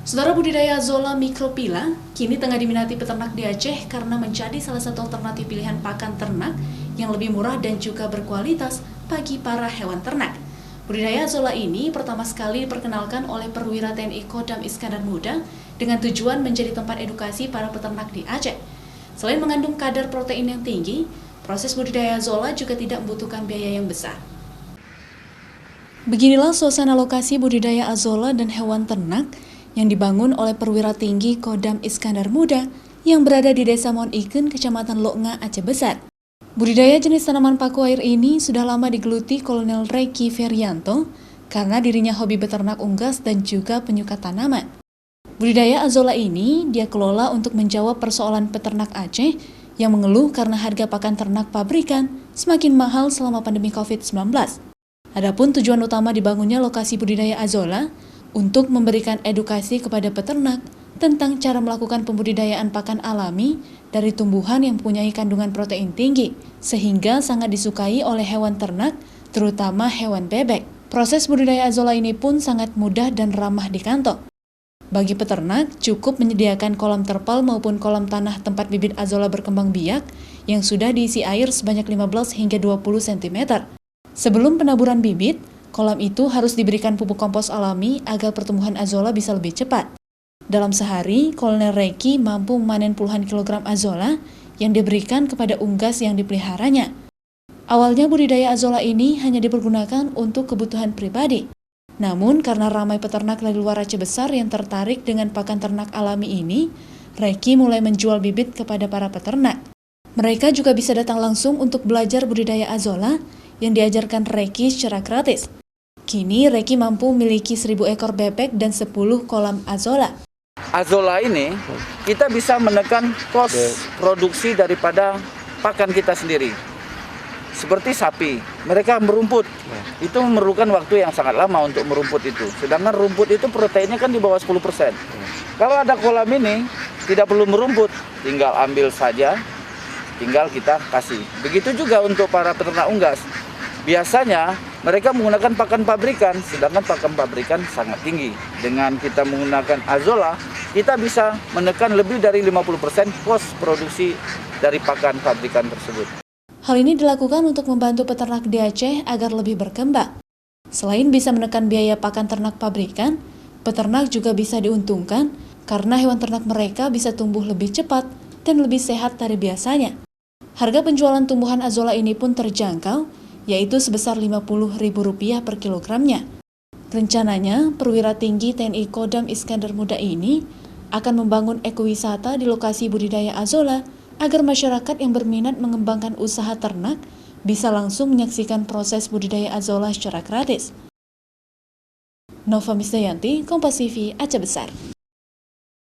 Saudara, budidaya Azolla microphylla kini tengah diminati peternak di Aceh karena menjadi salah satu alternatif pilihan pakan ternak yang lebih murah dan juga berkualitas bagi para hewan ternak. Budidaya Azolla ini pertama sekali diperkenalkan oleh perwira TNI Kodam Iskandar Muda dengan tujuan menjadi tempat edukasi para peternak di Aceh. Selain mengandung kadar protein yang tinggi, proses budidaya Azolla juga tidak membutuhkan biaya yang besar. Beginilah suasana lokasi budidaya Azolla dan hewan ternak yang dibangun oleh perwira tinggi Kodam Iskandar Muda yang berada di Desa Mon Iken, Kecamatan Loknga, Aceh Besar. Budidaya jenis tanaman paku air ini sudah lama digeluti Kolonel Reki Ferianto karena dirinya hobi beternak unggas dan juga penyuka tanaman. Budidaya Azolla ini dia kelola untuk menjawab persoalan peternak Aceh yang mengeluh karena harga pakan ternak pabrikan semakin mahal selama pandemi COVID-19. Adapun tujuan utama dibangunnya lokasi budidaya Azolla untuk memberikan edukasi kepada peternak tentang cara melakukan pembudidayaan pakan alami dari tumbuhan yang mempunyai kandungan protein tinggi, sehingga sangat disukai oleh hewan ternak, terutama hewan bebek. Proses budidaya Azolla ini pun sangat mudah dan ramah di kantong. Bagi peternak, cukup menyediakan kolam terpal maupun kolam tanah tempat bibit Azolla berkembang biak yang sudah diisi air sebanyak 15 hingga 20 cm. Sebelum penaburan bibit, kolam itu harus diberikan pupuk kompos alami agar pertumbuhan Azolla bisa lebih cepat. Dalam sehari, Kolonel Reki mampu memanen puluhan kilogram Azolla yang diberikan kepada unggas yang dipeliharanya. Awalnya budidaya Azolla ini hanya dipergunakan untuk kebutuhan pribadi. Namun karena ramai peternak dari luar Aceh Besar yang tertarik dengan pakan ternak alami ini, Reki mulai menjual bibit kepada para peternak. Mereka juga bisa datang langsung untuk belajar budidaya Azolla yang diajarkan Reki secara gratis. Kini Reki mampu memiliki 1000 ekor bebek dan 10 kolam Azolla. Azolla ini kita bisa menekan kos produksi daripada pakan kita sendiri. Seperti sapi, mereka merumput. Itu memerlukan waktu yang sangat lama untuk merumput itu. Sedangkan rumput itu proteinnya kan di bawah 10%. Kalau ada kolam ini, tidak perlu merumput, tinggal ambil saja, tinggal kita kasih. Begitu juga untuk para peternak unggas. Biasanya mereka menggunakan pakan pabrikan, sedangkan pakan pabrikan sangat tinggi. Dengan kita menggunakan Azolla, kita bisa menekan lebih dari 50% kos produksi dari pakan pabrikan tersebut. Hal ini dilakukan untuk membantu peternak di Aceh agar lebih berkembang. Selain bisa menekan biaya pakan ternak pabrikan, peternak juga bisa diuntungkan karena hewan ternak mereka bisa tumbuh lebih cepat dan lebih sehat dari biasanya. Harga penjualan tumbuhan Azolla ini pun terjangkau, yaitu sebesar Rp50.000 per kilogramnya. Rencananya, perwira tinggi TNI Kodam Iskandar Muda ini akan membangun ekowisata di lokasi budidaya Azolla agar masyarakat yang berminat mengembangkan usaha ternak bisa langsung menyaksikan proses budidaya Azolla secara gratis. Nova Misdayanti, Kompas TV, Aceh Besar.